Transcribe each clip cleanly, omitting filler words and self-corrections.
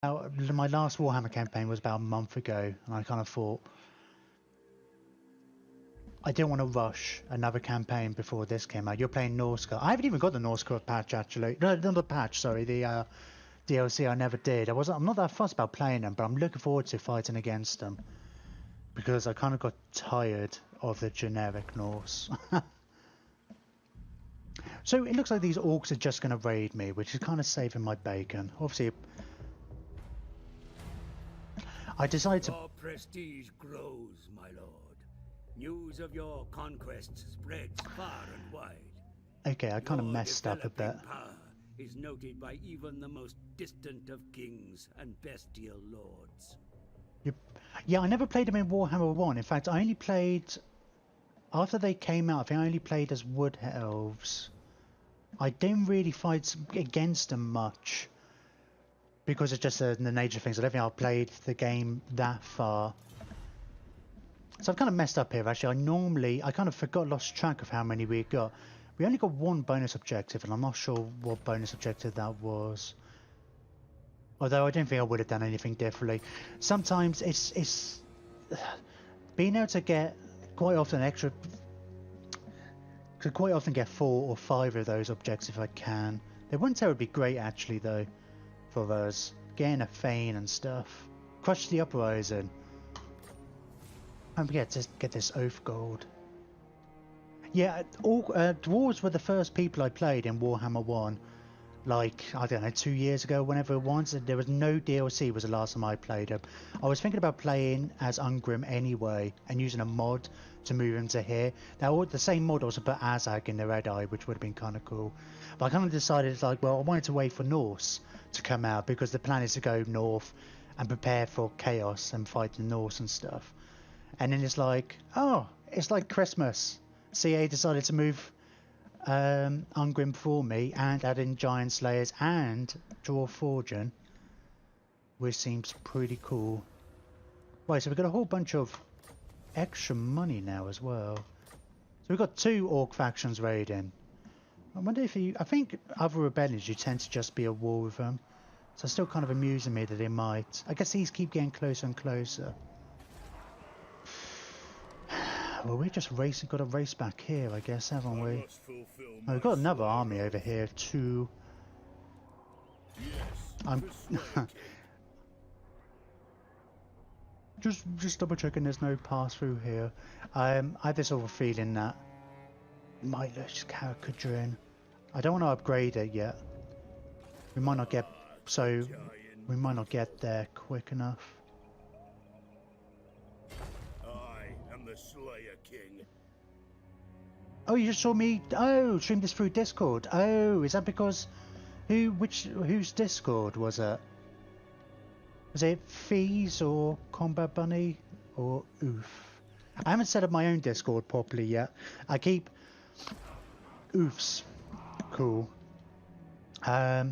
My last Warhammer campaign was about a month ago, and I kind of thought I didn't want to rush another campaign before this came out. You're playing Norska. I haven't even got the Norska patch actually. No, not the patch. Sorry, the DLC. I never did. I'm not that fussed about playing them, but I'm looking forward to fighting against them because I kind of got tired of the generic Norse. So it looks like these orcs are just going to raid me, which is kind of saving my bacon. Obviously, I decided to... Your prestige grows, my lord. News of your conquests spreads far and wide. Okay, I kind of messed up a bit. Power is noted by even the most distant of kings and bestial lords. Yeah, I never played them in Warhammer 1. In fact, I only played... After they came out, I think I only played as Wood Elves. I didn't really fight against them much. Because it's just the nature of things. I don't think I played the game that far. So I've kind of messed up here actually. I kind of lost track of how many we got. We only got one bonus objective and I'm not sure what bonus objective that was. Although I don't think I would have done anything differently. Sometimes it's being able to get quite often extra... Could quite often get 4 or 5 of those objectives if I can. They wouldn't terribly great actually though. For us. Getting a Fane and stuff. Crush the Uprising. Don't forget to get this Oath Gold. Yeah, dwarves were the first people I played in Warhammer 1. Like, I don't know, 2 years ago, whenever it was. There was no DLC was the last time I played them. I was thinking about playing as Ungrim anyway, and using a mod to move him to here. Now, the same mod also put Azag in the Red Eye, which would have been kind of cool. But I kind of decided, like, well, I wanted to wait for Norse to come out, because the plan is to go north and prepare for chaos and fight the Norse and stuff. And then it's like, oh, it's like Christmas. CA decided to move Ungrim for me and add in Giant Slayers and Draw Forging, which seems pretty cool. Right, so we've got a whole bunch of extra money now as well. So we've got 2 orc factions raiding. I wonder if I think other rebellions you tend to just be at war with them. So it's still kind of amusing me that they might. I guess these keep getting closer and closer. Well, we've just got a race back here, I guess, haven't we? Oh, we've got another army over here too. I'm just double checking there's no pass through here. I have this sort of feeling that might lose Karak Kadrin. I don't want to upgrade it yet. We might not get there quick enough. The Slayer King. Oh, you just saw me. Oh, stream this through Discord. Oh, is that because whose Discord was it? Was it Fees or Combat Bunny or Oof? I haven't set up my own Discord properly yet. I keep Oofs. Cool. Oh,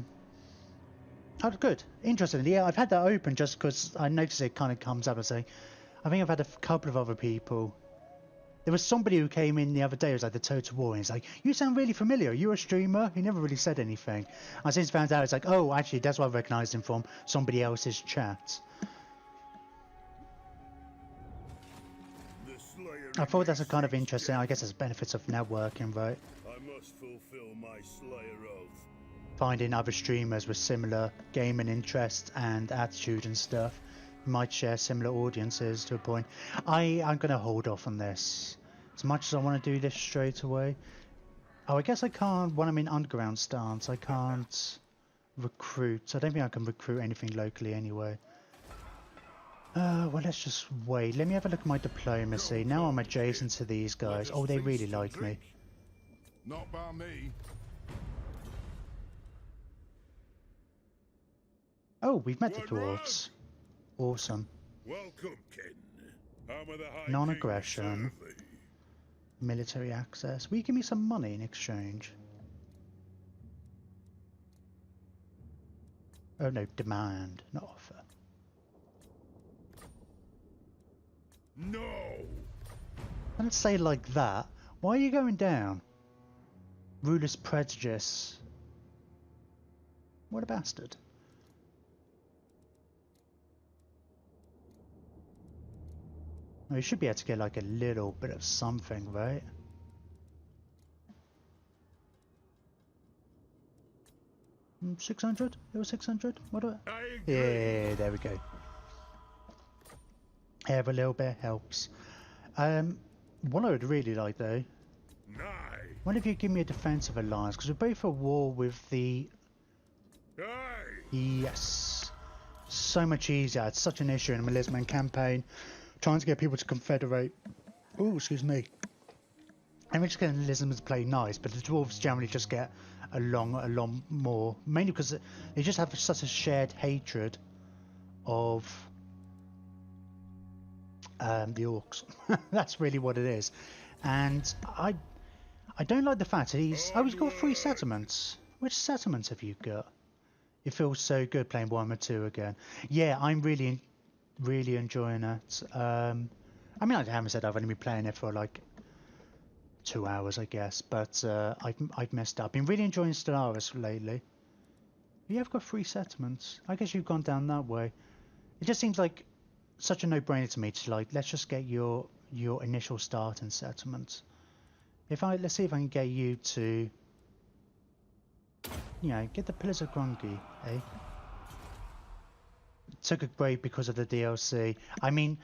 good. Interesting. Yeah, I've had that open just because I noticed it kind of comes up and saying. I think I've had a couple of other people. There was somebody who came in the other day, it was like the Total War, and he's like, you sound really familiar, you're a streamer? He never really said anything. I since found out, it's like, oh, actually, that's why I recognised him from somebody else's chat. I thought that's a kind of interesting, I guess there's benefits of networking, right? I must fulfill my Slayer oath. Finding other streamers with similar gaming interests and attitude and stuff. Might share similar audiences to a point. I'm going to hold off on this. As much as I want to do this straight away. Oh, I guess I can't, when I'm in underground stance, I can't recruit. I don't think I can recruit anything locally anyway. Well, let's just wait. Let me have a look at my diplomacy. Now I'm adjacent to these guys. Oh, they really like me. Not by me. Oh, we've met the dwarves. Awesome. Welcome, kin. Non-aggression. Military access. Will you give me some money in exchange? Oh no, demand, not offer. No. Don't say like that. Why are you going down? Ruler's prejudice. What a bastard. We should be able to get like a little bit of something, right? Mm, 600? It was 600? What do I... I agree. Yeah, there we go. Every little bit helps. What I would really like though, Nay. what if you give me a defensive alliance? Because we're both at war with the... Aye. Yes. So much easier. It's such an issue in a Melisman campaign. Trying to get people to confederate. Oh, excuse me. And we're just getting Lisbons to play nice, but the dwarves generally just get a lot more. Mainly because they just have such a shared hatred of the orcs. That's really what it is. And I don't like the fact that he's got 3 settlements. Which settlements have you got? It feels so good playing Warhammer 2 again. Yeah, I'm really enjoying it. I mean, I haven't said I've only been playing it for like 2 hours, I guess, but I've messed up. Been really enjoying Stellaris lately. You have got 3 settlements. I guess you've gone down that way. It just seems like such a no-brainer to me to like, let's just get your initial start in settlements. Let's see if I can get you to, you know, get the Pillars of Grungy, eh? Took a break because of the DLC. I mean,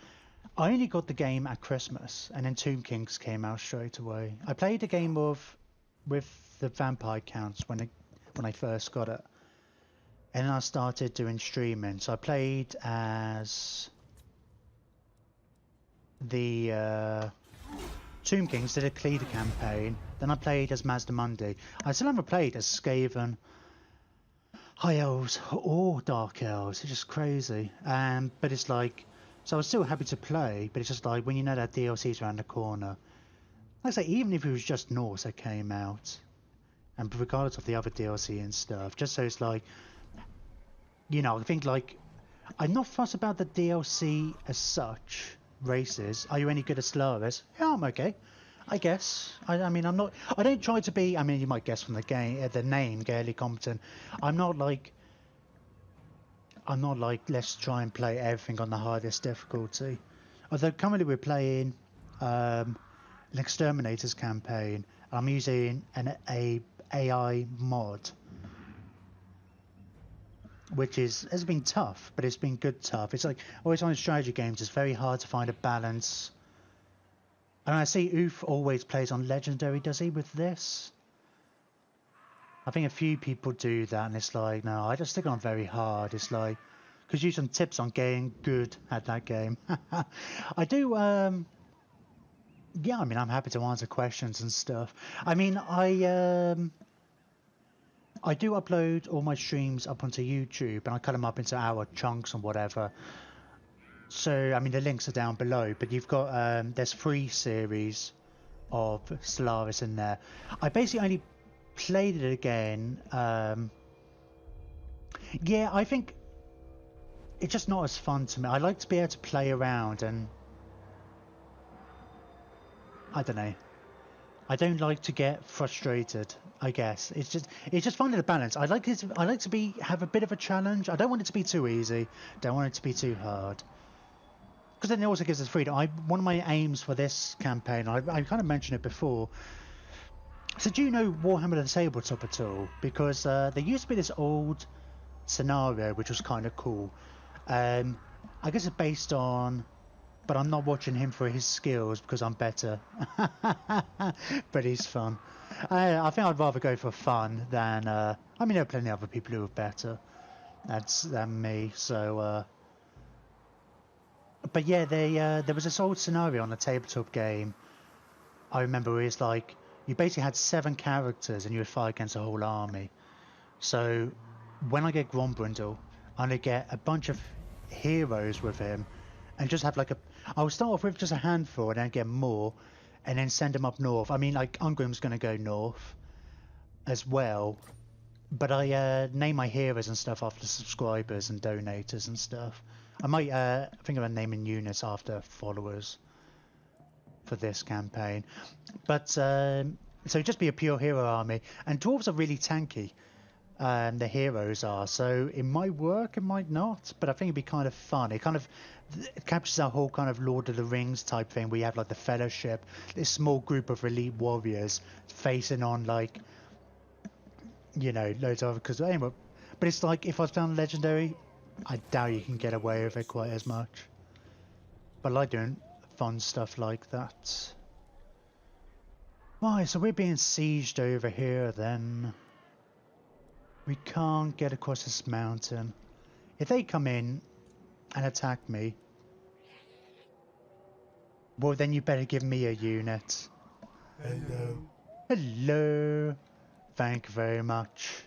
I only got the game at Christmas, and then Tomb Kings came out straight away. I played a game with the vampire counts when I first got it, and then I started doing streaming. So I played as the Tomb Kings, did a Cleader campaign. Then I played as Mazdamundi. I still haven't played as Skaven, High Elves, or Dark Elves. It's just crazy. But it's like, so I was still happy to play, but it's just like when you know that DLC's around the corner. Like I say, even if it was just Norse that came out, and regardless of the other DLC and stuff, just so it's like, you know, I think like, I'm not fussed about the DLC as such. Races. Are you any good at Stellaris? Yeah, I'm okay. I guess. I mean, I'm not. I don't try to be. I mean, you might guess from the game, the name, Gaily Competent. I'm not like. Let's try and play everything on the hardest difficulty. Although currently we're playing an Exterminators campaign. I'm using an AI mod, which has been tough, but it's been good tough. It's like always on strategy games, it's very hard to find a balance. And I see Oof always plays on legendary, does he, with this? I think a few people do that, and it's like, no, I just stick on very hard. It's like, because use some tips on getting good at that game. I do, yeah, I mean, I'm happy to answer questions and stuff. I mean, I do upload all my streams up onto YouTube, and I cut them up into hour chunks and whatever. So, I mean, the links are down below, but you've got, there's 3 series of Stellaris in there. I basically only played it again. Yeah, I think it's just not as fun to me. I like to be able to play around, and I don't know. I don't like to get frustrated, I guess. It's just finding a balance. I like to have a bit of a challenge. I don't want it to be too easy. Don't want it to be too hard. Because then it also gives us freedom. One of my aims for this campaign, I kind of mentioned it before. So do you know Warhammer the Tabletop at all? Because there used to be this old scenario which was kind of cool. I guess it's based on, but I'm not watching him for his skills because I'm better. But he's fun. I think I'd rather go for fun than. I mean, there are plenty of other people who are better than me. So, but yeah, there was this old scenario on a tabletop game. I remember where it's like you basically had 7 characters and you would fight against a whole army. So when I get Grombrindle, I'm gonna get a bunch of heroes with him, and just have like I'll start off with just a handful and then get more, and then send them up north. I mean, like Ungrim's gonna go north as well, but I name my heroes and stuff after subscribers and donators and stuff. I might think about naming units after followers for this campaign, but so just be a pure hero army. And dwarves are really tanky. the heroes are. So it might work, it might not, but I think it'd be kind of fun. It kind of it captures that whole kind of Lord of the Rings type thing where you have like the Fellowship, this small group of elite warriors facing on like, you know, loads of, because anyway, but it's like if I was playing Legendary, I doubt you can get away with it quite as much. But I like doing fun stuff like that. Right, so we're being sieged over here then. We can't get across this mountain. If they come in and attack me, well then you better give me a unit. Hello. Hello. Thank you very much,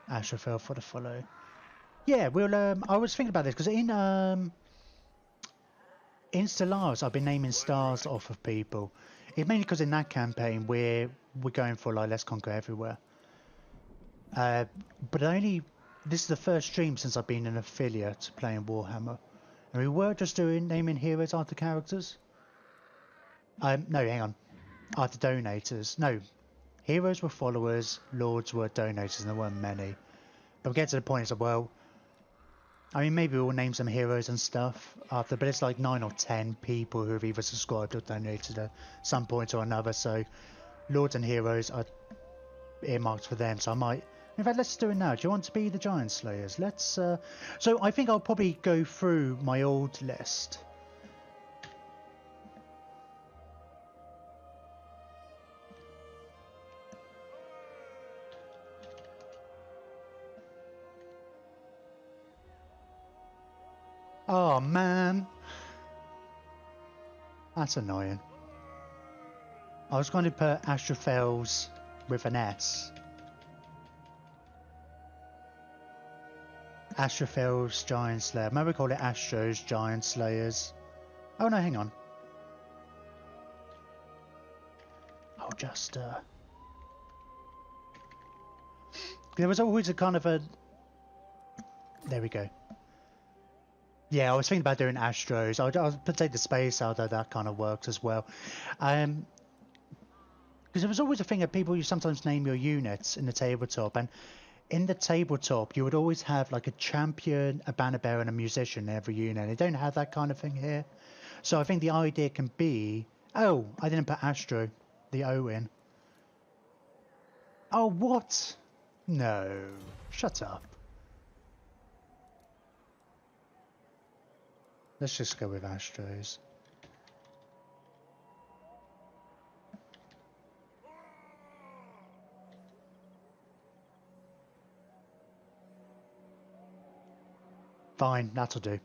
Astrophel, for the follow. Yeah, we'll I was thinking about this because in Stellaris I've been naming stars off of people. It's mainly because in that campaign we're going for like Let's Conquer Everywhere. But this is the first stream since I've been an affiliate playing Warhammer, and we were just doing naming heroes after characters. No, hang on, after donators. No, heroes were followers, lords were donators, and there weren't many. But we get to the point, it's like, well, I mean, maybe we'll name some heroes and stuff after, but it's like 9 or 10 people who have either subscribed or donated at some point or another. So lords and heroes are earmarked for them. So I might. In fact, let's do it now. Do you want to be the Giant Slayers? Let's. So I think I'll probably go through my old list. Oh man, that's annoying. I was going to put Astrophels with an S. Astrophels Giant Slayer. Maybe we call it Astros Giant Slayers. Oh no, hang on. I'll just there was always a kind of a. There we go. Yeah, I was thinking about doing Astros. I'll take the space out, though that kind of works as well. Because there was always a thing that people, you sometimes name your units in the tabletop, and in the tabletop you would always have like a champion, a banner bearer, and a musician in every unit. They don't have that kind of thing here. So I think the idea can be... Oh, I didn't put Astro, the O in. Oh, what? No. Shut up. Let's just go with Astros. Fine, that'll do.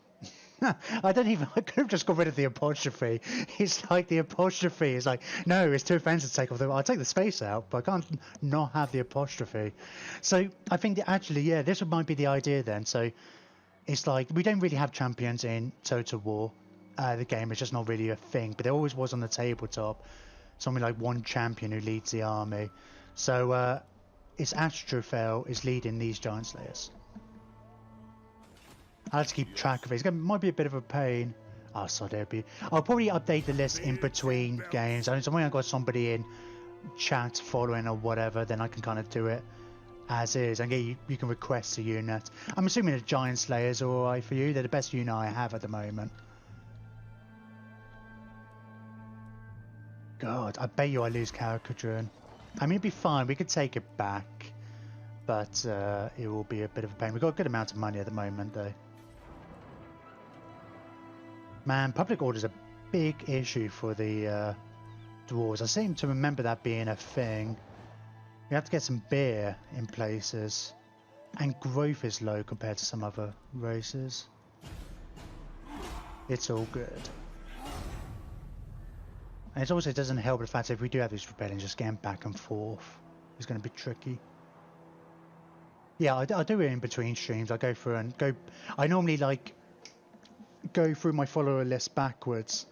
I could have just got rid of the apostrophe. It's like the apostrophe is like, no, it's too offensive to take off I'll take the space out, but I can't not have the apostrophe. So I think that actually, yeah, this might be the idea then. So it's like, we don't really have champions in Total War. The game is just not really a thing, but there always was on the tabletop. Something like one champion who leads the army. So it's Astrophel is leading these Giant Slayers. I have to keep track of it. It might be a bit of a pain. Oh, sorry, I'll probably update the list in between games. I mean, when I've got somebody in chat following or whatever, then I can kind of do it as is. And you can request a unit. I'm assuming the Giant Slayers are alright for you. They're the best unit I have at the moment. God, I bet you I lose Karak Kadrin. I mean, it'd be fine. We could take it back. But it will be a bit of a pain. We've got a good amount of money at the moment, though. Man, public order is a big issue for the dwarves. I seem to remember that being a thing. We have to get some beer in places. And growth is low compared to some other races. It's all good. And it also doesn't help the fact that if we do have this rebellion, just getting back and forth is going to be tricky. Yeah, I do it in between streams. I go through and go... I normally, like, go through my follower list backwards.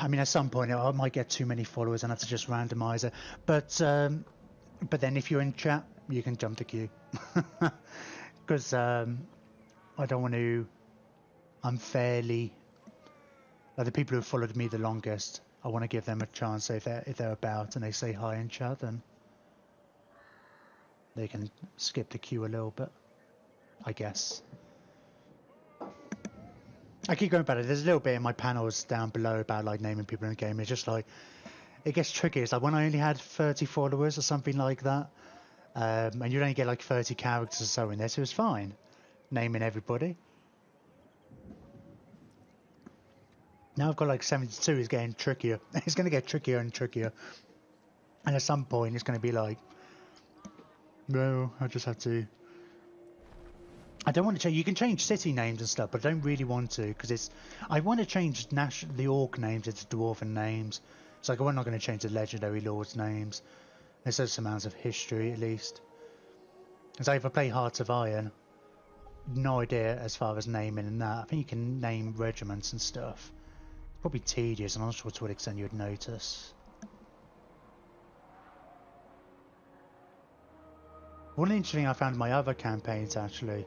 I mean, at some point, I might get too many followers and have to just randomize it. But then if you're in chat, you can jump the queue. Because I don't want to unfairly... Like, the people who have followed me the longest, I want to give them a chance. So if they're about and they say hi in chat, then... they can skip the queue a little bit, I guess. I keep going about it. There's a little bit in my panels down below about like naming people in the game. It's just like it gets tricky. It's like when I only had 30 followers or something like that, and you'd only get like 30 characters or so in this. It was fine naming everybody. Now I've got like 72. It's getting trickier. It's going to get trickier and trickier. And at some point, it's going to be like, no, I just have to. I don't want to change. You can change city names and stuff, but I don't really want to because it's. I want to change the orc names into dwarven names. It's like we're not going to change the legendary lords' names. There's those amounts of history at least. Because if I play Hearts of Iron, no idea as far as naming and that. I think you can name regiments and stuff. It's probably tedious. I'm not sure to what extent you would notice. One interesting thing I found in my other campaigns actually.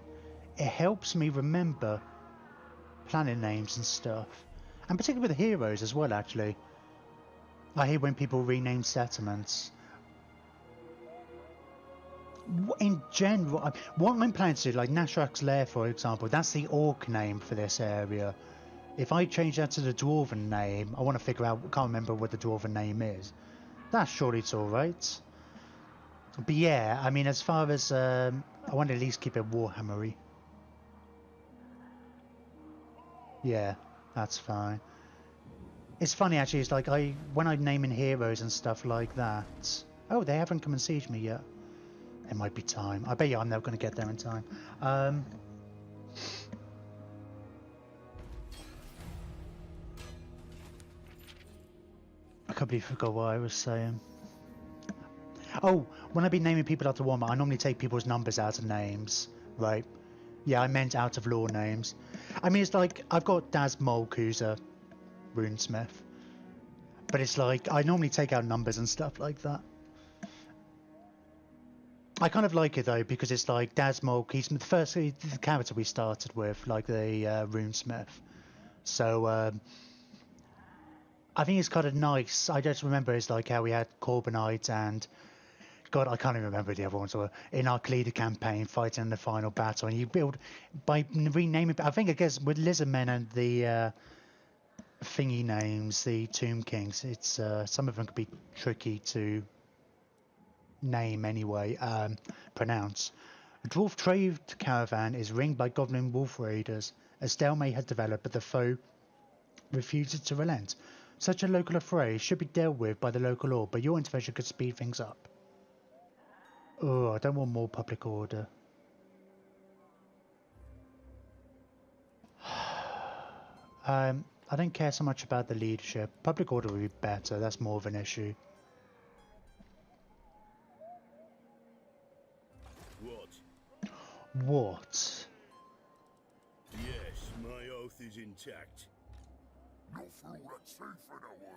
It helps me remember planet names and stuff. And particularly with the heroes as well, actually. I hate when people rename settlements. In general, what I'm planning to do, like Nashrak's Lair, for example, that's the orc name for this area. If I change that to the dwarven name, I want to figure out, can't remember what the dwarven name is. That's surely it's alright. But yeah, I mean, as far as, I want to at least keep it Warhammery. Yeah, that's fine. It's funny actually, it's like when I'm naming heroes and stuff like that. Oh, they haven't come and sieged me yet. It might be time. I bet you I'm never going to get there in time. I completely forgot what I was saying. Oh, when I've been naming people after Warhammer, I normally take people's numbers out of names, right? Yeah, I meant out of lore names. I mean, it's like, I've got Daz Molk, who's a runesmith. But it's like, I normally take out numbers and stuff like that. I kind of like it though, because it's like Daz Molk, he's the character we started with, like the runesmith. So, I think it's kind of nice. I just remember it's like how we had Corbinite and God, I can't even remember the other ones. In our Cleader campaign, fighting in the final battle, and you build by renaming. I think I guess with Lizardmen and the thingy names, the Tomb Kings, it's some of them could be tricky to name anyway. Pronounce. A dwarf trade caravan is ringed by goblin wolf raiders. A stalemate has developed, but the foe refuses to relent. Such a local affray should be dealt with by the local law, but your intervention could speed things up. Oh, I don't want more public order. I don't care so much about the leadership. Public order would be better. That's more of an issue. What? Yes, my oath is intact. No fool that's safe in the world.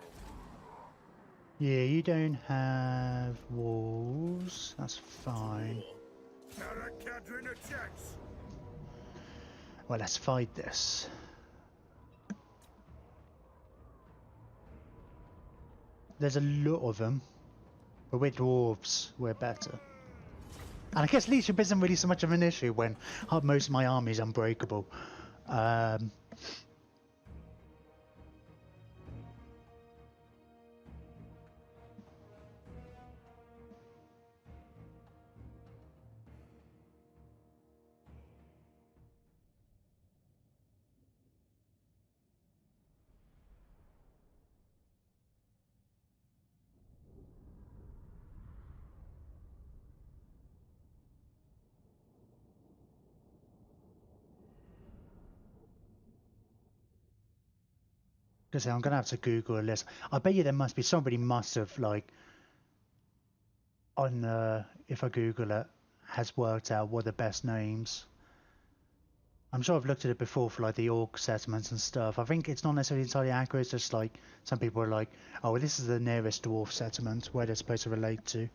Yeah, you don't have walls. That's fine. Karak Kadrin attacks. Well, let's fight this. There's a lot of them, but with dwarves, we're better. And I guess leadership isn't really so much of an issue when most of my army is unbreakable. Because I'm gonna have to Google a list. I bet you there must be somebody must have like on if I Google it has worked out what the best names. I'm sure I've looked at it before for like the orc settlements and stuff. I think it's not necessarily entirely accurate. It's just like some people are like, oh, well, this is the nearest dwarf settlement where they're supposed to relate to.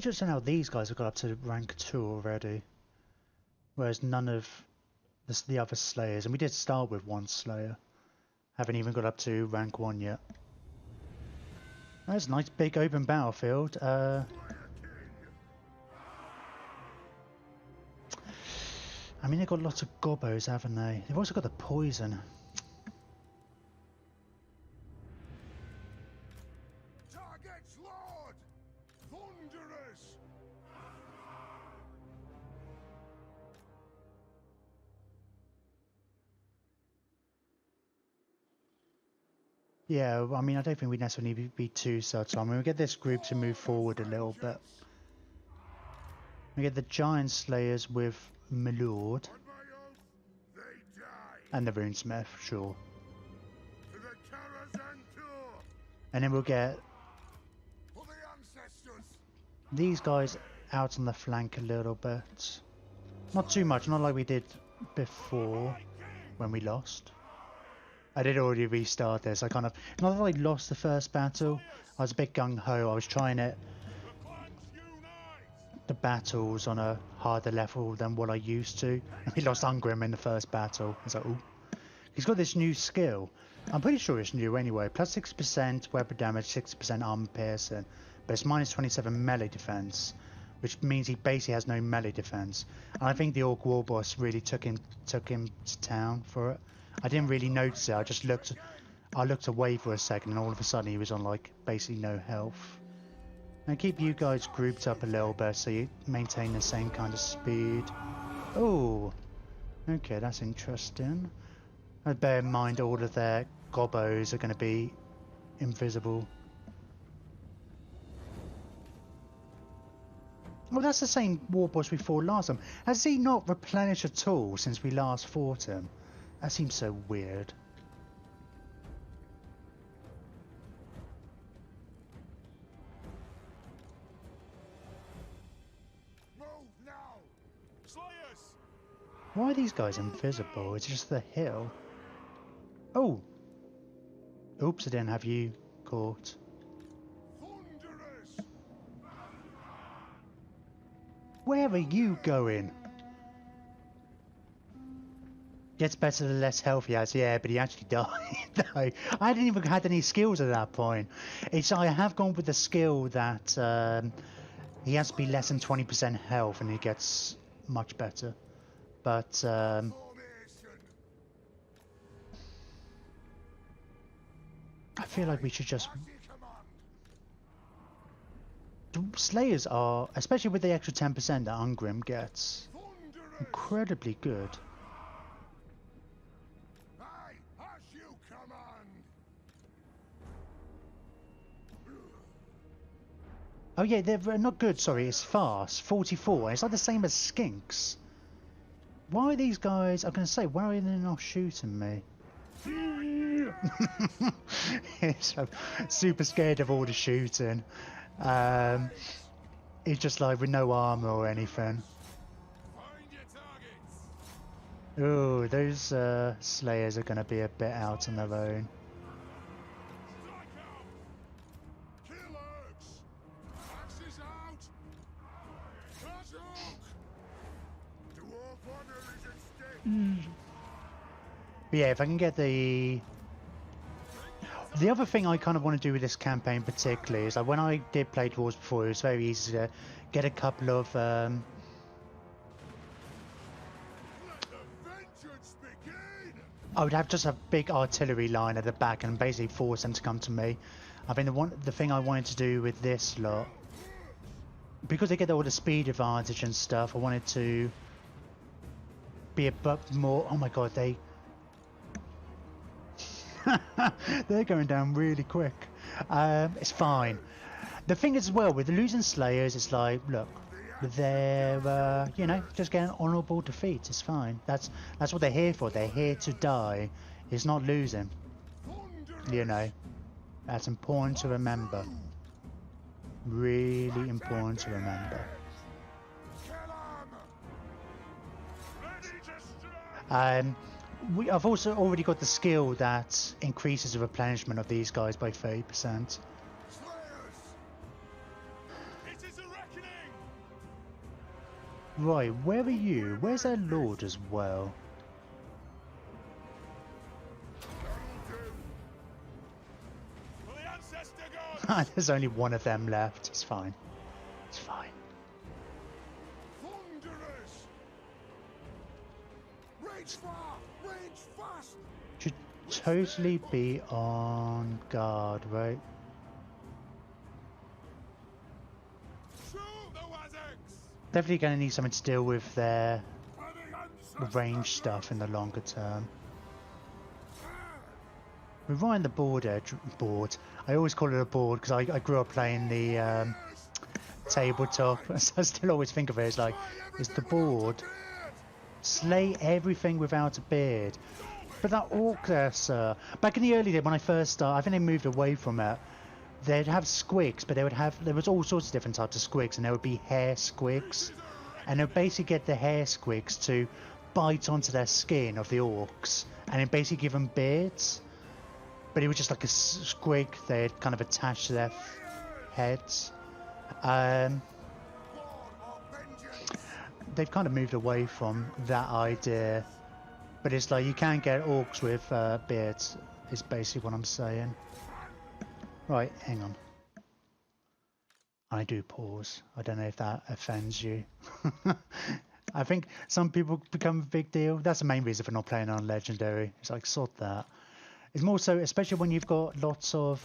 Interesting how these guys have got up to rank 2 already, whereas none of the other Slayers, and we did start with 1 Slayer, haven't even got up to rank 1 yet. That's a nice big open battlefield. I mean, they've got lots of gobbos, haven't they? They've also got the poison. Targets, Lord! Thunderous! Yeah, I mean, I don't think we necessarily need to be too subtle. I mean, we get this group to move forward a little bit. We get the Giant Slayers with Milord. On my oath, they die! And the Runesmith, sure. To the Karazantur! And then we'll get For the ancestors! these guys out on the flank a little bit. Not too much, not like we did before when we lost. I did already restart this. I kind of, not that I lost the first battle, I was a bit gung-ho. I was trying it, the battles on a harder level than what I used to. And we lost Ungrim in the first battle. I was like, ooh. He's got this new skill. I'm pretty sure it's new anyway. Plus 6% weapon damage, 60% armor piercing. But it's minus 27 melee defense, which means he basically has no melee defense. And I think the Orc War Boss really took him to town for it. I didn't really notice it. I looked away for a second, and all of a sudden he was on like basically no health. And keep you guys grouped up a little bit so you maintain the same kind of speed. Oh, okay, that's interesting. And bear in mind all of their gobbos are going to be invisible. Well, that's the same war boss we fought last time. Has he not replenished at all since we last fought him? That seems so weird. Move now! Slayers! Why are these guys invisible? It's just the hill. Oh! Oops, I didn't have you caught. Thunderous! Where are you going? Gets better the less health he has, yeah, but he actually died. No, I hadn't even had any skills at that point. I have gone with the skill that he has to be less than 20% health and he gets much better. But Formation! I feel like we should just... At your command! Slayers are, especially with the extra 10% that Ungrim gets, Thunderous! incredibly good. Aye, as you command! Oh yeah, they're not good, sorry, it's fast. 44, it's like the same as Skinks. Why are these guys, I'm going to say, why are they not shooting me? Yes, I'm super scared of all the shooting. It's just like with no armor or anything. Find your targets! Oh, those Slayers are going to be a bit out on their own. Strike out! Kill Urks! Axes out! Kazuk! To all honor is at stake! But yeah, if I can get the other thing I kind of want to do with this campaign particularly is like when I did play Dwarves before, it was very easy to get a couple of Let the vengeance begin! I would have just a big artillery line at the back and basically force them to come to me. I think the thing I wanted to do with this lot, because they get all the speed advantage and stuff, I wanted to be a bit more. Oh my god, they're going down really quick. It's fine. The thing is, as well, with losing Slayers, it's like, look, they're you know, just getting honourable defeats. It's fine. That's what they're here for. They're here to die. It's not losing. You know, that's important to remember. Really important to remember. Kill 'em! Ready to strike! I've also already got the skill that increases the replenishment of these guys by 30%. Slayers! It is a reckoning! Right, where are you? Where's their lord as well? For the ancestor gods! There's only one of them left. It's fine. It's fine. Thunderers! Rage far! Rage fast! Should totally be on guard, right? Shoot the Wazzocks! Definitely going to need something to deal with their For the ancestor range stuff in the longer term. Ah! We're right on the board. I always call it a board because I grew up playing the tabletop. So I still always think of it as like, it's the board. Slay everything without a beard. But that orc there, sir. Back in the early days when I first started, I think they moved away from it. They'd have squigs, but there was all sorts of different types of squigs, and there would be hair squigs. And they'd basically get the hair squigs to bite onto their skin of the orcs, and then basically give them beards. But it was just like a squig they'd kind of attach to their heads. They've kind of moved away from that idea. But it's like you can get orcs with beards, is basically what I'm saying. Right, hang on. I do pause. I don't know if that offends you. I think some people become a big deal. That's the main reason for not playing on Legendary. It's like, sort that. It's more so, especially when you've got lots of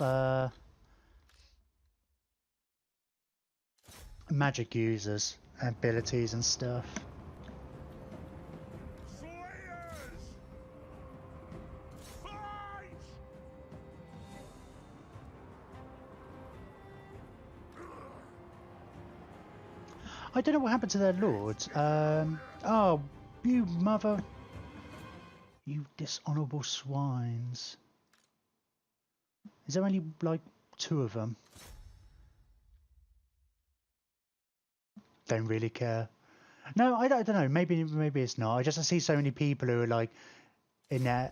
magic users, abilities and stuff. Slayers! Fight! I don't know what happened to their lords. Oh, you mother... You dishonourable swines. Is there only, like, 2 of them? Don't really care. No, I don't know. Maybe it's not. I just see so many people who are, like, in there.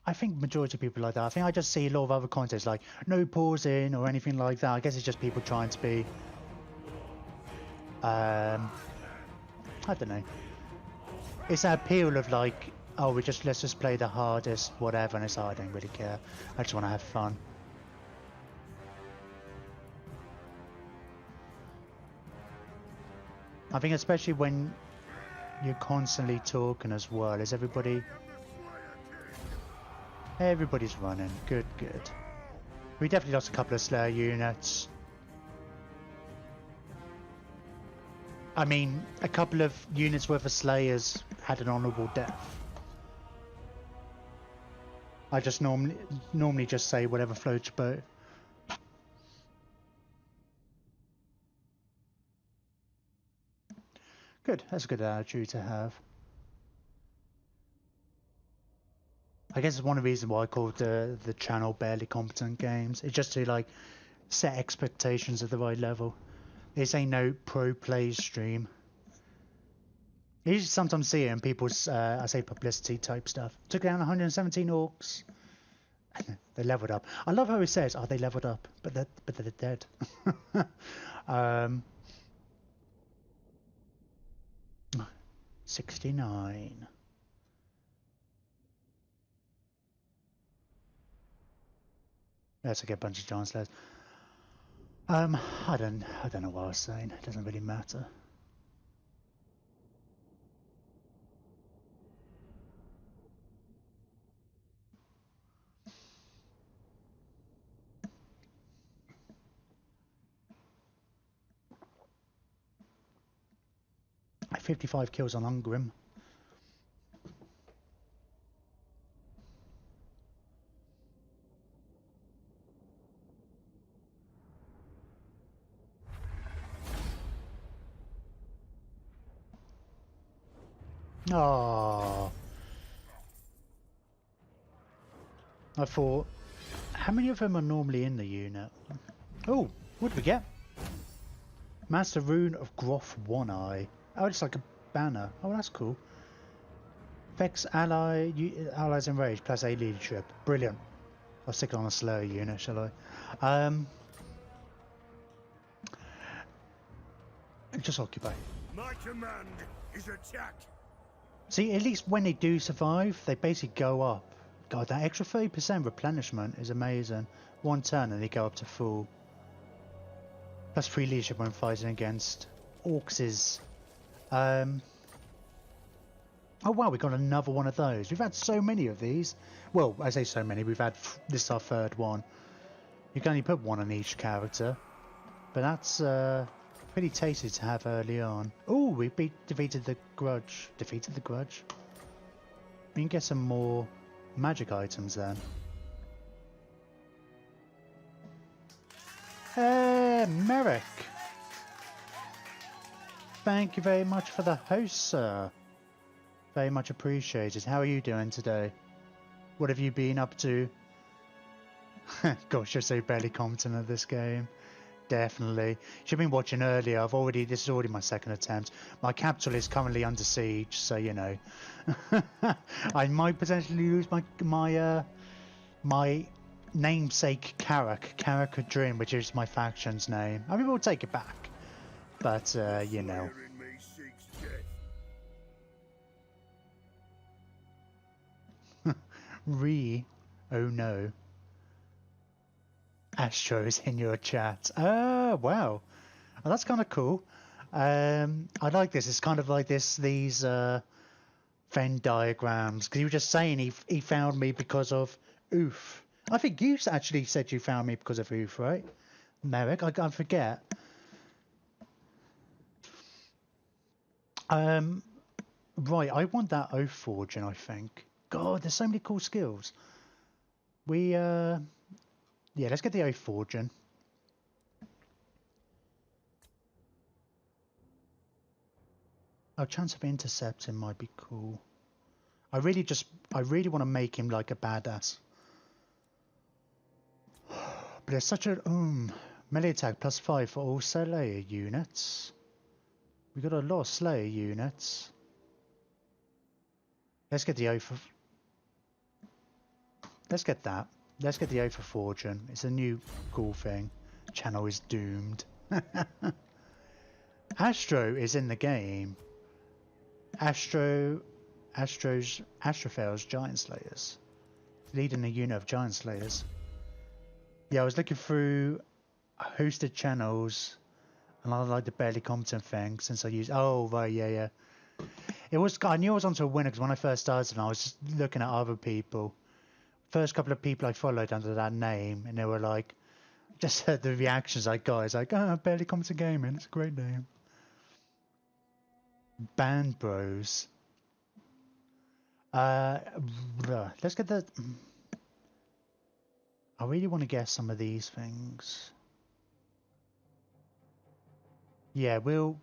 I think majority of people like that. I think I just see a lot of other contests, like, no pausing or anything like that. I guess it's just people trying to be... I don't know. It's that appeal of, like... Oh, let's just play the hardest, whatever, and it's like, I don't really care. I just want to have fun. I think especially when you're constantly talking as well, is everybody's running. Good. We definitely lost a couple of Slayer units. I mean, a couple of units worth of Slayers had an honourable death. I just normally just say whatever floats your boat. Good, that's a good attitude to have. I guess it's one of the reasons why I called the channel Barely Competent Games. It's just to like set expectations at the right level. This ain't no pro play stream. You sometimes see it in people's, I say publicity type stuff. Took down 117 orcs. They leveled up. I love how it says, "Oh, they leveled up," but they're dead. 69. That's a good bunch of giant slayers. I don't know what I was saying. It doesn't really matter. I have 55 kills on Ungrim. Oh, I thought, how many of them are normally in the unit? Oh, what did we get? Master Rune of Groff One Eye. Oh, it's like a banner. Oh, that's cool. Affects allies enraged, plus A leadership. Brilliant. I'll stick it on a slower unit, shall I? Just occupy. My command is attack. See, at least when they do survive, they basically go up. God, that extra 30% replenishment is amazing. One turn and they go up to full. Plus 3 leadership when fighting against orcs. Oh wow, we got another one of those. We've had so many of these. Well, I say so many, we've had, this is our third one. You can only put one on each character. But that's pretty tasty to have early on. Oh, we defeated the grudge. Defeated the grudge? We can get some more magic items then. Hey, Merrick! Thank you very much for the host, sir. Very much appreciated. How are you doing today? What have you been up to? Gosh, you're so barely competent at this game. Definitely. Should have been watching earlier. This is already my second attempt. My capital is currently under siege, so you know. I might potentially lose my namesake Karak Kadrin, which is my faction's name. I mean, we'll take it back. But you know. Slayer in me seeks death. Oh no. Astro's in your chat. Oh wow. Oh, that's kind of cool. I like this. It's kind of like these Venn diagrams. Because you were just saying he found me because of oof. I think you actually said you found me because of oof, right? Merrick, I forget. Right, I want that oath forging, I think. God, there's so many cool skills. Yeah, let's get the oath forging. Our chance of intercepting might be cool. I really want to make him like a badass. But it's such a melee attack +5 for all Slayer units. We got a lot of Slayer units. Let's get the oath of. Let's get that. Let's get the oath of fortune. It's a new cool thing. Channel is doomed. Astro is in the game. Astrophel's Giant Slayers. Leading a unit of Giant Slayers. Yeah, I was looking through hosted channels and I like the barely competent thing since I used. Oh, right, yeah. I knew I was onto a winner because when I first started and I was just looking at other people. First couple of people I followed under that name and they were like, just the reactions I got is like, oh, barely competent gaming. It's a great name. Band Bros. Let's get the. I really want to guess some of these things. Yeah, we'll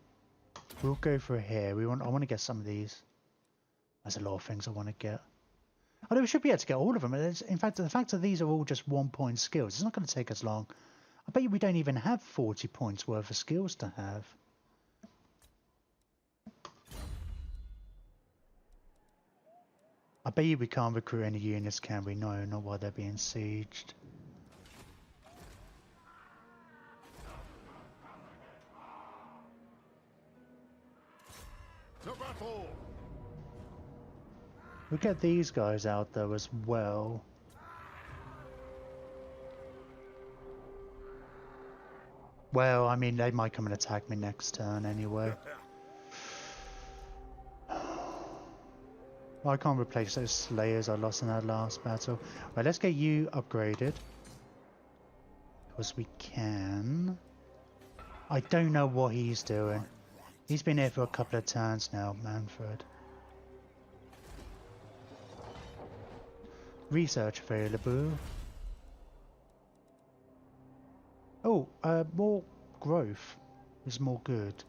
go for here. I want to get some of these. There's a lot of things I want to get. Although we should be able to get all of them. In fact, the fact that these are all just 1 point skills, it's not going to take us long. I bet you we don't even have 40 points worth of skills to have. I bet you we can't recruit any units, can we? No, not while they're being sieged. To battle! We'll get these guys out though as well. Well, I mean, they might come and attack me next turn anyway. I can't replace those Slayers I lost in that last battle. Right, let's get you upgraded. Because we can. I don't know what he's doing. He's been here for a couple of turns now, Manfred. Research available. Oh, more growth is more good.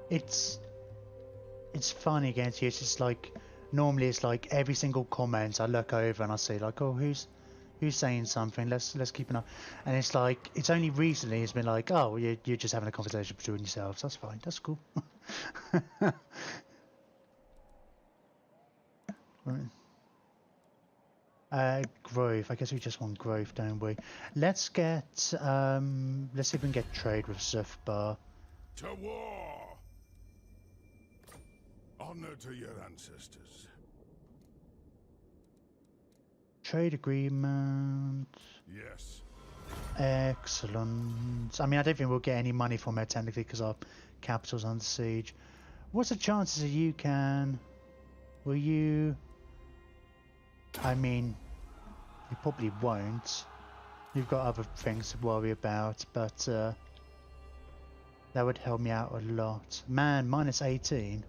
It's funny against you. It's just like normally it's like every single comment I look over and I say like, oh, who's Who's saying something? Let's keep an eye. And it's like it's only recently it's been like, oh, you're just having a conversation between yourselves. That's fine. That's cool. Growth. I guess we just want growth, don't we? Let's get let's see if we can get trade with Zufbar. To war! Honor to your ancestors. Trade agreement. Yes. Excellent. I mean, I don't think we'll get any money from it technically because our capital's under siege. What's the chances that you can? Will you? I mean, you probably won't. You've got other things to worry about, but that would help me out a lot. Man, minus 18.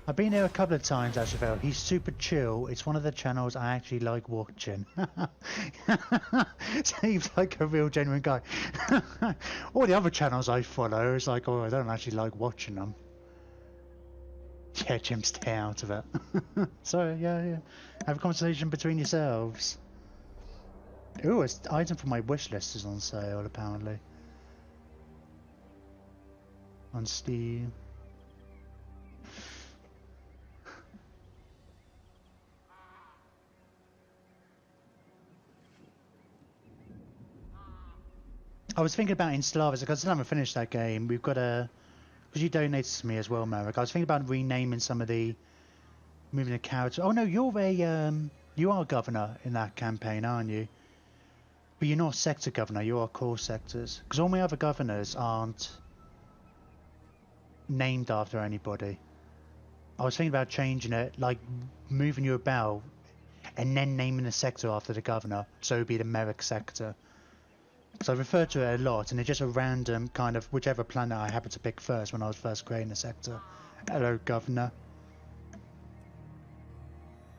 I've been here a couple of times, Asheville. He's super chill. It's one of the channels I actually like watching. Seems like a real genuine guy. All the other channels I follow, it's like, oh, I don't actually like watching them. Yeah, Jim, stay out of it. So, yeah. Have a conversation between yourselves. Ooh, an item from my wish list is on sale, apparently. On Steam. I was thinking about Installavis because I still haven't finished that game. We've got a... Because you donated to me as well, Merrick. I was thinking about renaming some of the... Moving the characters. Oh no, you're a... you are governor in that campaign, aren't you? But you're not sector governor, you are core sectors. Because all my other governors aren't... named after anybody. I was thinking about changing it, like moving you about and then naming the sector after the governor. So it would be the Merrick sector. Because I refer to it a lot, and it's just a random kind of whichever planet I happened to pick first when I was first creating the sector. Hello, Governor.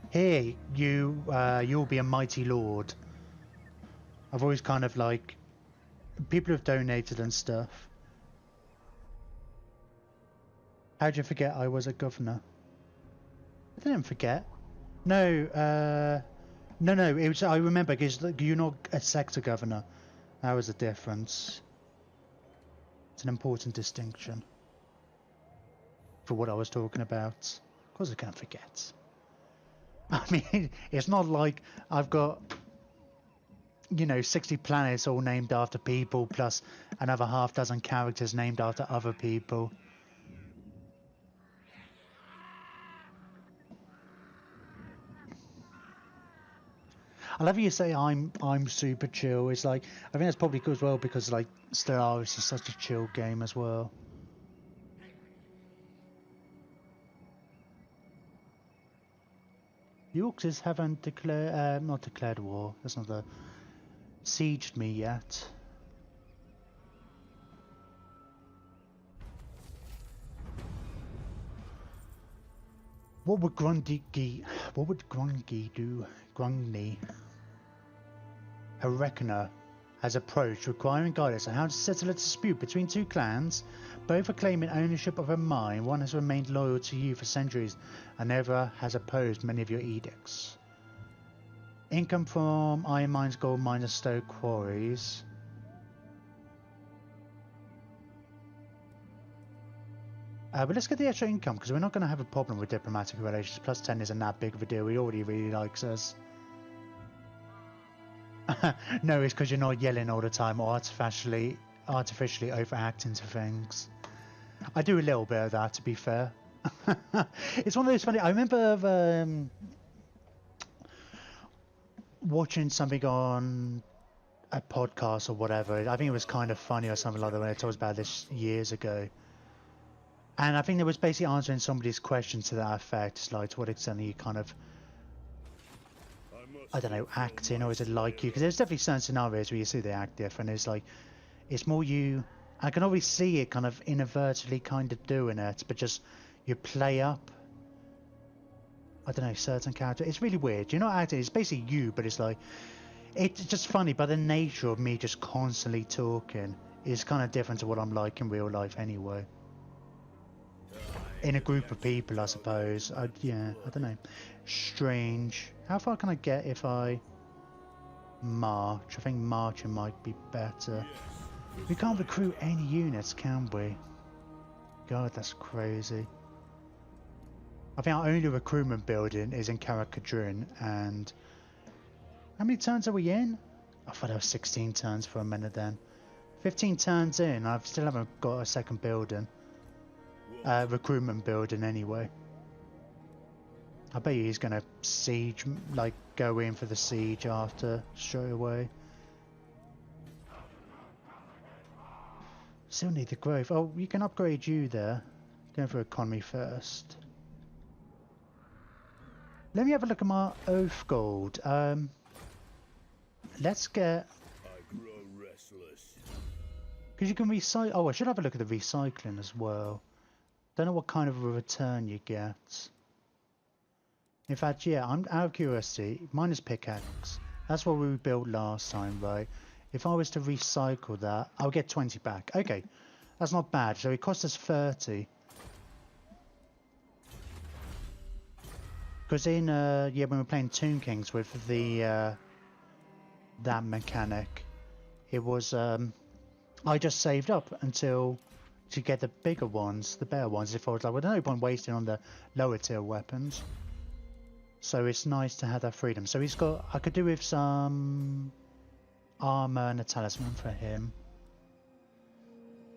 Here, you'll be a mighty lord. I've always kind of like people have donated and stuff. How'd you forget I was a governor? I didn't forget. No, no. It was I remember because you're not a sector governor. That was the difference. It's an important distinction for what I was talking about. Of course I can't forget. I mean, it's not like I've got, 60 planets all named after people, plus another half dozen characters named after other people. I love you say I'm super chill. It's like I think that's probably good as well because like Stellaris is such a chill game as well. The Orcs haven't not declared war. That's not the sieged me yet. What would Grundy do? Grundy. A reckoner has approached requiring guidance on how to settle a dispute between two clans. Both are claiming ownership of a mine. One has remained loyal to you for centuries, and the other has opposed many of your edicts. Income from iron mines, gold mines, and stone quarries. But let's get the extra income because we're not going to have a problem with diplomatic relations. Plus 10 isn't that big of a deal. He already really likes us. No, it's because you're not yelling all the time or artificially overacting to things. I do a little bit of that, to be fair. It's one of those funny... I remember watching something on a podcast or whatever. I think it was kind of funny or something like that when I talked about this years ago. And I think there was basically answering somebody's question to that effect. It's like, to what extent are you kind of... I don't know, acting, or is it like you? Because there's definitely certain scenarios where you see they act different. It's like, it's more you. I can always see it kind of inadvertently kind of doing it, but just you play up. I don't know, certain character. It's really weird. You're not acting. It's basically you, but it's like, it's just funny. By the nature of me just constantly talking, is kind of different to what I'm like in real life anyway. in a group of people, I suppose. Yeah, I don't know. Strange. How far can I get if I march? I think marching might be better. We can't recruit any units, can we? God, that's crazy. I think our only recruitment building is in Karak Kadrin, and how many turns are we in? I thought there was 16 turns for a minute then. 15 turns in, I still haven't got a second building. Recruitment building anyway. I bet he's gonna siege, like go in for the siege after straight away. Still need the growth. Oh, you can upgrade you there. Going for economy first. Let me have a look at my oath gold. Let's get. I grow restless. Because you can recycle. Oh, I should have a look at the recycling as well. Don't know what kind of a return you get. In fact, yeah, I'm out of curiosity. Mine is pickaxe. That's what we built last time, right? If I was to recycle that, I'll get 20 back. Okay, that's not bad. So it cost us 30. Because in yeah, when we were playing Tomb Kings with the that mechanic, it was I just saved up until to get the bigger ones, the better ones. If I was like, well, there's no point wasting on the lower tier weapons. So it's nice to have that freedom. So he's got. I could do with some armor and a talisman for him.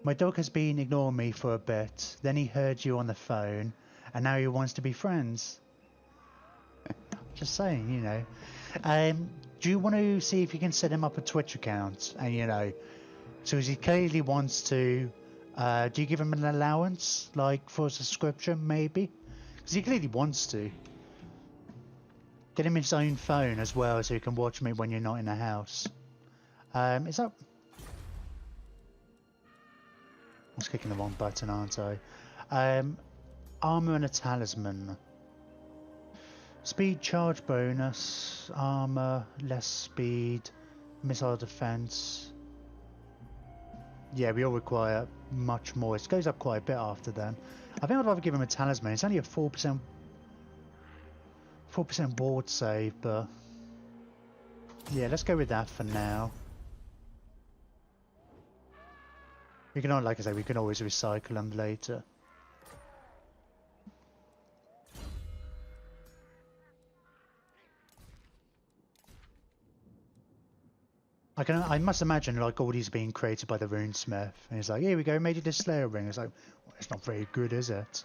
My dog has been ignoring me for a bit. Then he heard you on the phone, and now he wants to be friends. Just saying, you know. Do you want to see if you can set him up a Twitch account? And you know, so he clearly wants to. Do you give him an allowance, like for a subscription, maybe? Because he clearly wants to. Get him his own phone as well, so he can watch me when you're not in the house. Is that? I was clicking the wrong button, aren't I? Armor and a talisman. Speed charge bonus, armor, less speed, missile defense. Yeah, we all require much more. It goes up quite a bit after then. I think I'd rather give him a talisman. It's only a 4% ward save, but yeah, let's go with that for now. We can, like I say, we can always recycle them later. I must imagine like all these being created by the runesmith, and he's like, here we go, made you this Slayer ring. It's like, well, it's not very good, is it?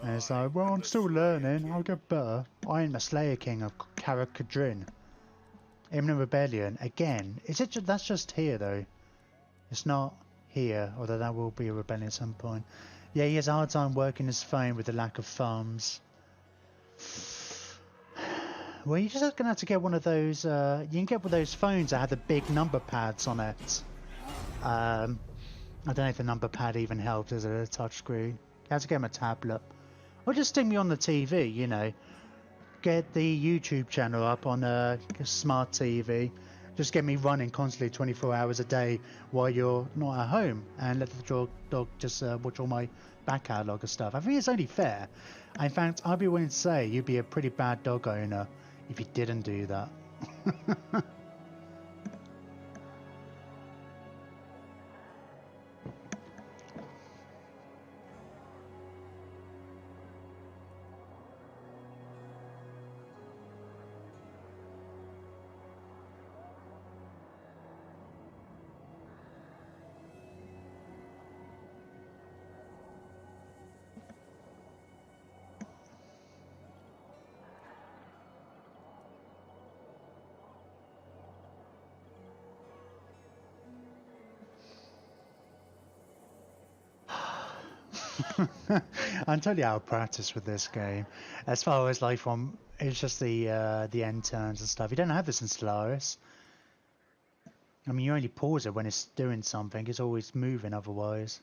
And it's like, well, I'm still learning, I'll get better. I am the Slayer King of Karak Kadrin. Imminent Rebellion, again. Is it that's just here though? It's not here, although that will be a rebellion at some point. Yeah, he has a hard time working his phone with the lack of thumbs. Well, you're just gonna have to get one of those. You can get one of those phones that had the big number pads on it. I don't know if the number pad even helps. Is it a touchscreen? You have to get him a tablet, or just stick me on the TV. You know, get the YouTube channel up on a smart TV. Just get me running constantly 24 hours a day while you're not at home, and let the dog just watch all my back catalogue of stuff. I think it's only fair. In fact, I'd be willing to say you'd be a pretty bad dog owner if you didn't do that. I'm totally out of practice with this game. As far as like from, it's just the end turns and stuff. You don't have this in Stellaris. I mean, you only pause it when it's doing something. It's always moving otherwise.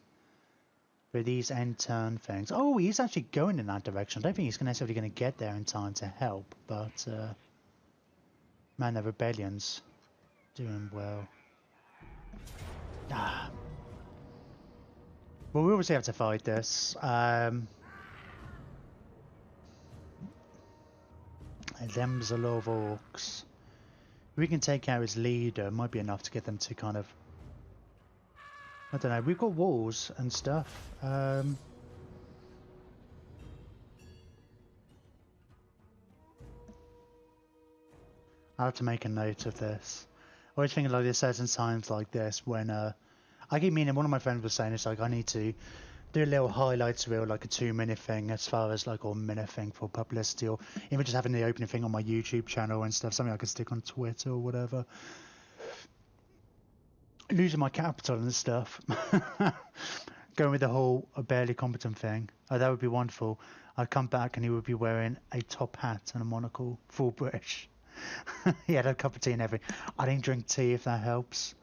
With these end turn things. Oh, he's actually going in that direction. I don't think he's necessarily going to get there in time to help. But man, the rebellion's doing well. Ah. Well, we obviously have to fight this. Them's a lot of orcs. We can take out his leader. Might be enough to get them to kind of... I don't know. We've got walls and stuff. I'll have to make a note of this. I always think like there's certain times like this when I keep meaning, one of my friends was saying it's like I need to do a little highlights reel, like a 2-minute thing as far as like, or minute thing for publicity, or even just having the opening thing on my YouTube channel and stuff, something I could stick on Twitter or whatever. Losing my capital and stuff. Going with the whole barely competent thing. Oh, that would be wonderful. I'd come back and he would be wearing a top hat and a monocle, full British. He had a cup of tea and everything. I didn't drink tea, if that helps.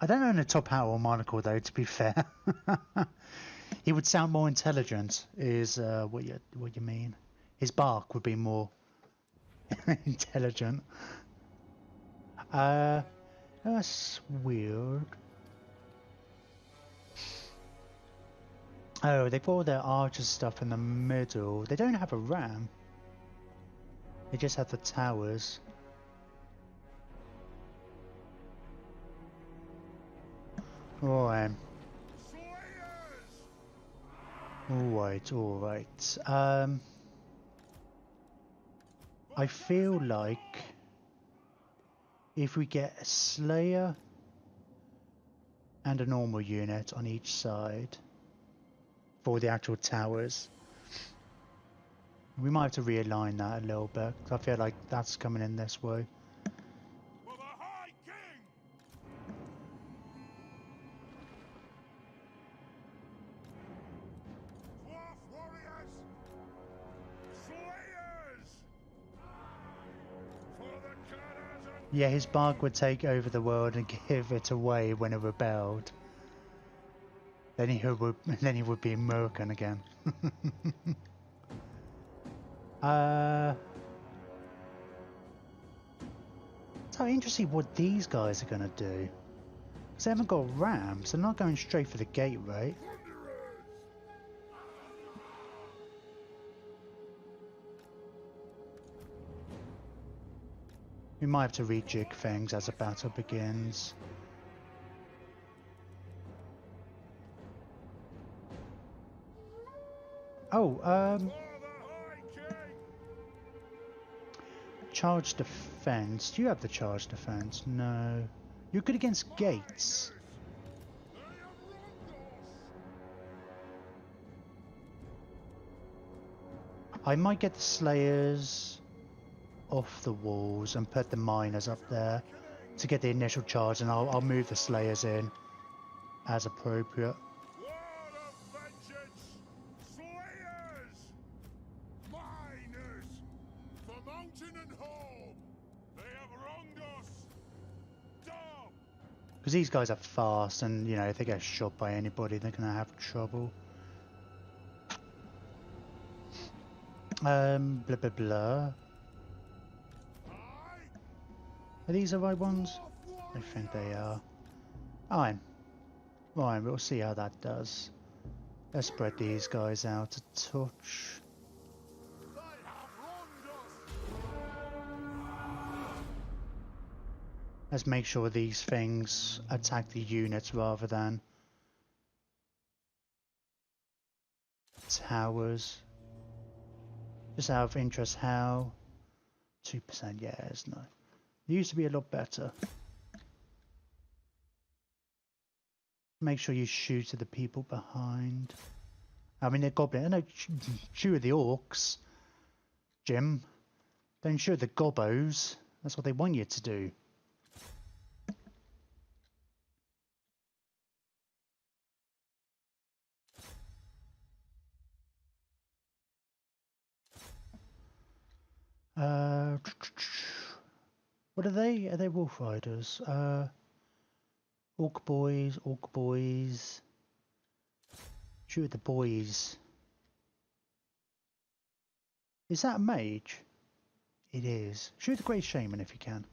I don't own a top hat or monocle though, to be fair. He would sound more intelligent, is what you mean. His bark would be more intelligent. That's weird. Oh, they put all their archer stuff in the middle. They don't have a ram. They just have the towers. Alright. Alright. I feel like if we get a Slayer and a normal unit on each side for the actual towers, we might have to realign that a little bit, 'cause I feel like that's coming in this way. For the High King! Dwarf warriors! Slayers! For the Karas and... Yeah, his bark would take over the world and give it away when it rebelled. Then he would be American again. So interesting what these guys are gonna do. Because they haven't got rams, they're not going straight for the gate, right? We might have to rejig things as the battle begins. Oh, charge defense. Do you have the charge defense? No. You're good against gates. I might get the Slayers off the walls and put the miners up there to get the initial charge, and I'll move the Slayers in as appropriate. Because these guys are fast, and you know, if they get shot by anybody, they're gonna have trouble. Blah blah blah. Are these the right ones? I think they are. Fine. Right, we'll see how that does. Let's spread these guys out a touch. Let's make sure these things attack the units rather than towers. Just out of interest, how? 2%, yes, no. It used to be a lot better. Make sure you shoot at the people behind. I mean, they're goblin. No, shoot at the orcs, Jim. Don't shoot at the gobbos. That's what they want you to do. What are they? Are they wolf riders? Orc boys. Shoot at the boys. Is that a mage? It is. Shoot the Great Shaman if you can.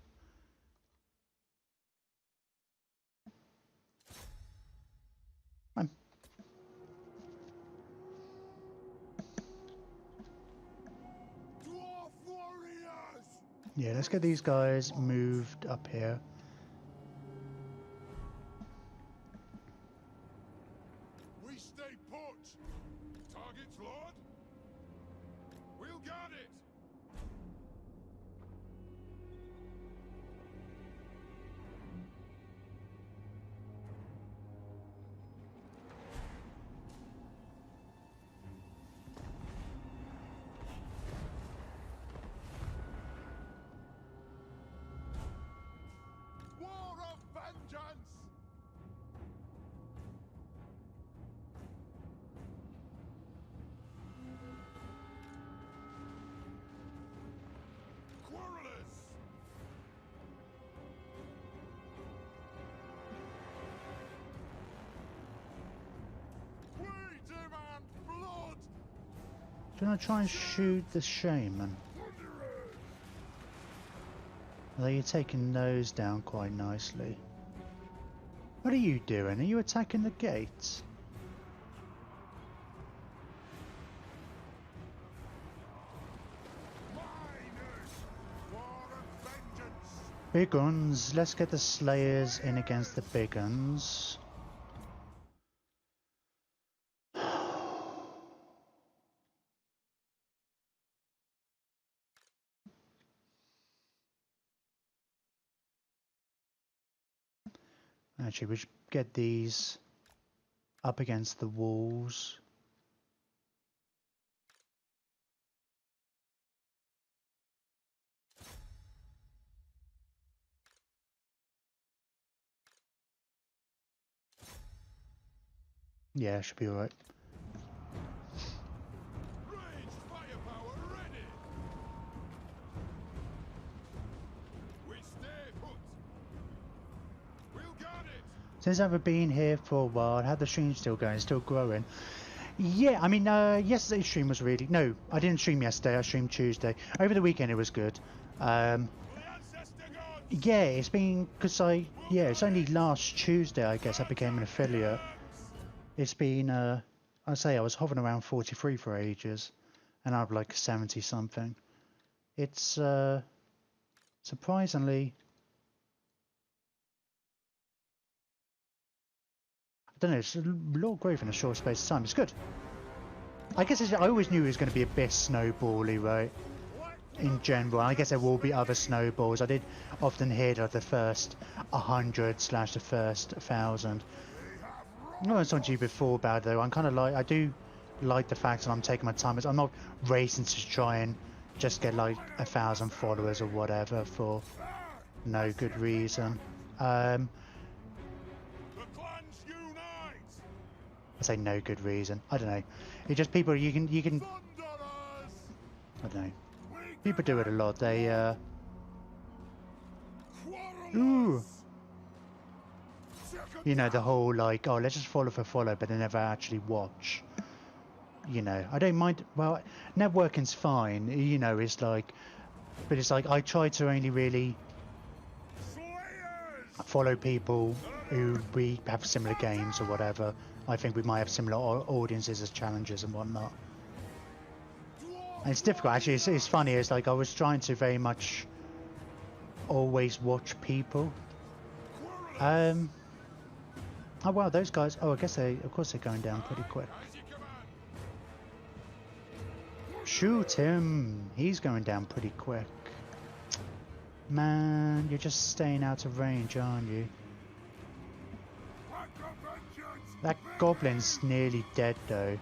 Yeah, let's get these guys moved up here. We stay put. Targets, Lord. We'll guard it. War of vengeance. Quarrelers. We demand blood. Do I try and shoot the shaman? Although you're taking those down quite nicely. What are you doing? Are you attacking the gates? Miners. War of vengeance. Big guns. Let's get the slayers in against the big guns. Actually, we should get these up against the walls. Yeah, should be alright. Ranged firepower ready. We stay put. We'll guard it. Since I've been here for a while, how the stream still going? Still growing? Yeah, I mean, yesterday's stream was really... No, I didn't stream yesterday, I streamed Tuesday. Over the weekend it was good. The ancestor gods. Yeah, it's been... Because yeah, it's only last Tuesday, I guess, I became an affiliate. It's been, I say I was hovering around 43 for ages. And I'm like 70 something. It's, surprisingly... I don't know, it's a lot of growth in a short space of time. It's good. I guess I always knew it was going to be a bit snowbally, right? In general. I guess there will be other snowballs. I did often hear like the first 100 / the first 1,000. I was talking to you before about it, though. I'm kind of like, I do like the fact that I'm taking my time. I'm not racing to try and just get like 1,000 followers or whatever for no good reason. The clans unite. I say no good reason. I don't know. It's just people you can Thunderers. I don't know. People do it a lot. They Quarrelers. ooh, Second you know, the whole like, oh, let's just follow for follow, but they never actually watch. You know, I don't mind. Well, networking's fine. You know, it's like, but it's like I try to only really slayers. follow people who we have similar games or whatever. I think we might have similar audiences as challenges and whatnot. And it's difficult actually. It's funny. It's like I was trying to very much always watch people. Oh wow, those guys. Oh, I guess of course they're going down pretty quick. As you command. Shoot him. He's going down pretty quick. Man, you're just staying out of range, aren't you? Pack of vengeance. That goblin's nearly dead though.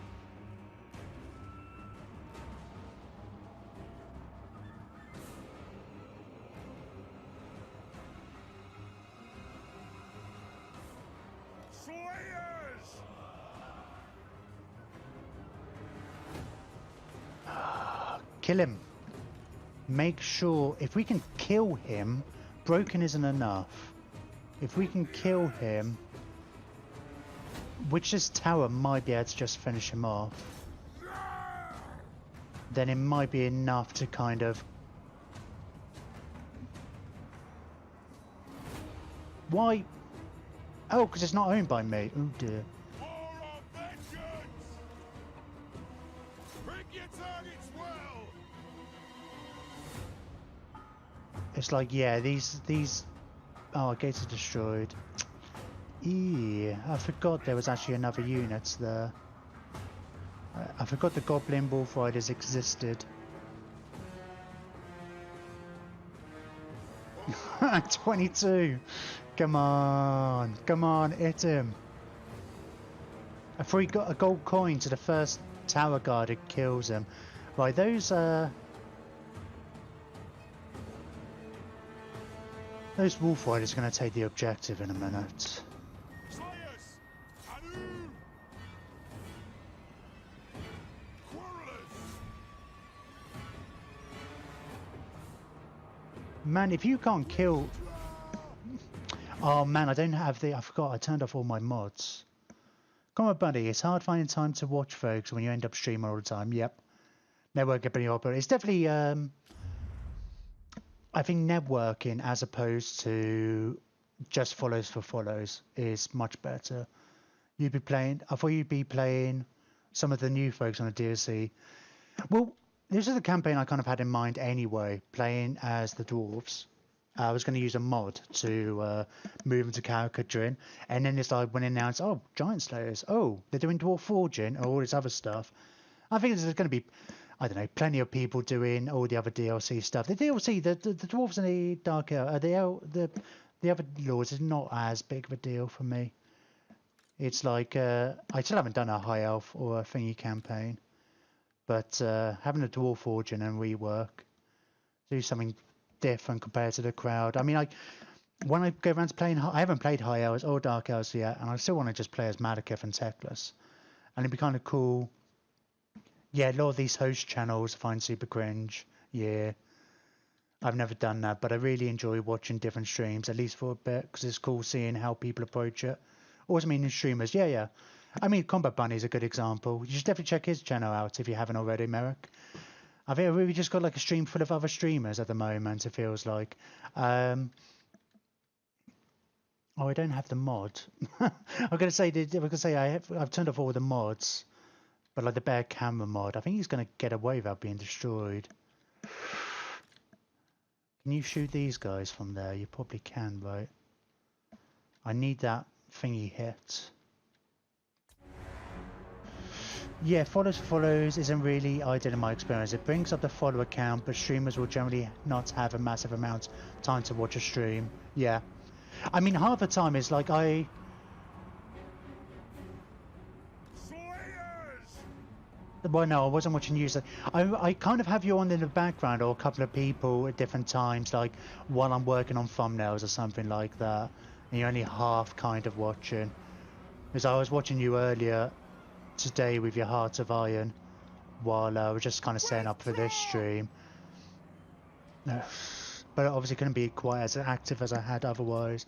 Slayers. Kill him. Make sure, if we can kill him, broken isn't enough. If we can kill him, which this tower might be able to just finish him off, then it might be enough to kind of... Why? Oh, because it's not owned by me. Oh dear. War of vengeance. Pick your targets well. It's like, yeah, these. Oh, our gates are destroyed. Eee, I forgot there was actually another unit there. I forgot the Goblin Wolf Riders existed. 22! Come on, hit him! A free a gold coin to the first tower guard that kills him. Right, those Wolf Riders are going to take the objective in a minute. Slayers! Anu! Quarrelers! Man, if you can't kill... Oh man, I don't have the... I forgot, I turned off all my mods. Come on, buddy, it's hard finding time to watch folks when you end up streaming all the time. Yep. Network company operator. It's definitely, I think networking as opposed to just follows for follows is much better. I thought you'd be playing some of the new folks on the DLC. Well, this is the campaign I kind of had in mind anyway, playing as the dwarves. I was going to use a mod to move into Karak Kadrin, and then it's like when they announced, oh, Giant Slayers, oh, they're doing Dwarf Forging, and all this other stuff. I think there's going to be, I don't know, plenty of people doing all the other DLC stuff. The DLC, the dwarves and the Dark Elf, the other lords is not as big of a deal for me. It's like I still haven't done a High Elf or a thingy campaign, but having a Dwarf Forging and rework, do something different compared to the crowd. I mean, when I go around to playing, I haven't played High Elves or Dark Elves yet, and I still want to just play as Madaketh and Teclis, and it'd be kind of cool. Yeah, a lot of these host channels I find super cringe. Yeah, I've never done that, but I really enjoy watching different streams, at least for a bit, because it's cool seeing how people approach it. Also, meaning streamers, yeah. I mean, Combat Bunny is a good example. You should definitely check his channel out if you haven't already, Merrick. I think we've just got like a stream full of other streamers at the moment, it feels like. Oh, I don't have the mod. I'm gonna say I've turned off all the mods, but like the bear camera mod, I think he's gonna get away without being destroyed. Can you shoot these guys from there? You probably can, right? I need that thingy hit. Yeah, follows isn't really ideal in my experience. It brings up the follower count, but streamers will generally not have a massive amount of time to watch a stream. Yeah. I mean, half the time it's like Slayers! Well, no, I wasn't watching you. So I kind of have you on in the background or a couple of people at different times, like while I'm working on thumbnails or something like that. And you're only half kind of watching. Because I was watching you earlier today with your Heart of Iron while we're just kind of setting up for this stream. But obviously couldn't be quite as active as I had otherwise.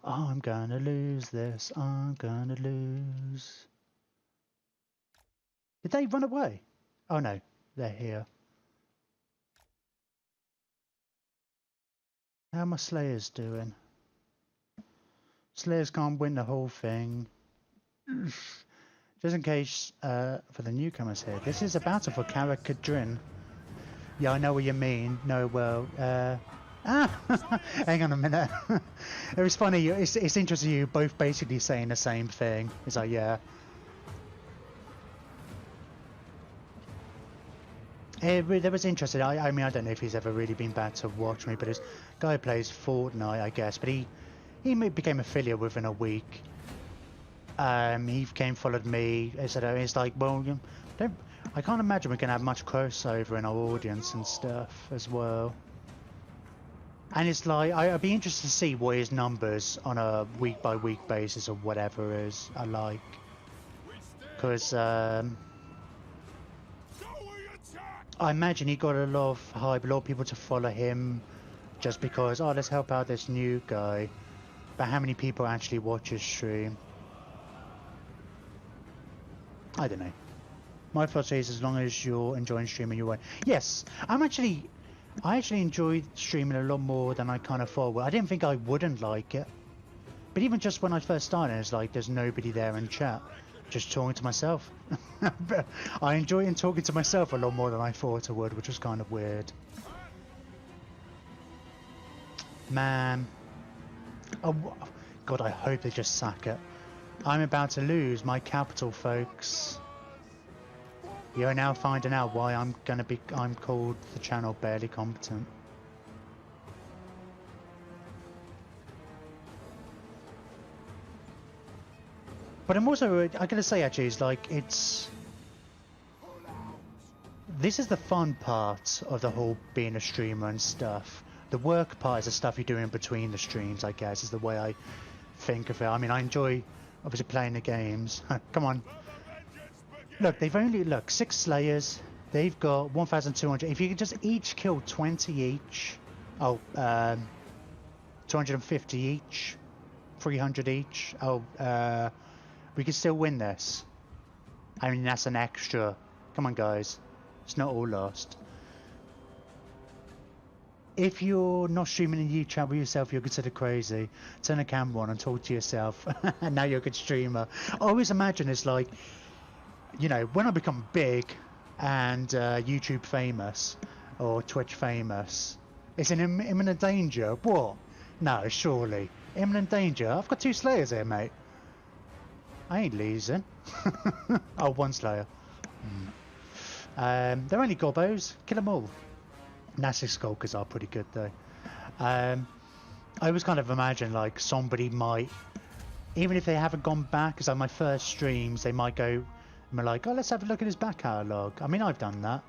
Oh, I'm gonna lose this. I'm gonna lose. Did they run away? Oh no, they're here. How are my Slayers doing? Slayers can't win the whole thing. Just in case, for the newcomers here, this is a battle for Karak Kadrin. Yeah, I know what you mean. No, well, hang on a minute. It was funny. It's interesting. You both basically saying the same thing. It's like, yeah. That was interesting. I mean, I don't know if he's ever really been back to watch me, but this guy plays Fortnite, I guess. But he became affiliate within a week. He came, followed me. It's like, well, I can't imagine we're going to have much crossover in our audience and stuff as well. And it's like, I'd be interested to see what his numbers on a week-by-week basis or whatever is are like. Because I imagine he got a lot of hype, a lot of people to follow him just because, oh, let's help out this new guy. But how many people actually watch his stream? I don't know. My thought is, as long as you're enjoying streaming, you won't. Yes, I actually enjoyed streaming a lot more than I kind of thought. I didn't think I wouldn't like it. But even just when I first started, it's like there's nobody there in chat. Just talking to myself. I enjoy talking to myself a lot more than I thought I would, which was kind of weird. Man. Oh, God, I hope they just sack it. I'm about to lose my capital, folks. You're now finding out why I'm called the channel Barely Competent. But I'm also, I gotta say actually, it's like, this is the fun part of the whole being a streamer and stuff. The work part is the stuff you do in between the streams, I guess, is the way I think of it. I mean, I enjoy, obviously, playing the games. Come on. Look, they've only, 6 Slayers. They've got 1,200. If you could just each kill 20 each. Oh, 250 each. 300 each. Oh, we can still win this. I mean, that's an extra. Come on, guys. It's not all lost. If you're not streaming in YouTube with yourself, you're considered crazy. Turn the camera on and talk to yourself. And now you're a good streamer. I always imagine it's like, you know, when I become big and YouTube famous or Twitch famous, it's in imminent danger. What? No, surely. Imminent danger? I've got 2 Slayers here, mate. I ain't losing. Oh, 1 Slayer. They're only gobos. Kill them all. Nazi Skulkers are pretty good though. I always kind of imagine like somebody might, even if they haven't gone back, because on my first streams they might go and be like, oh, let's have a look at his back catalogue. I mean, I've done that.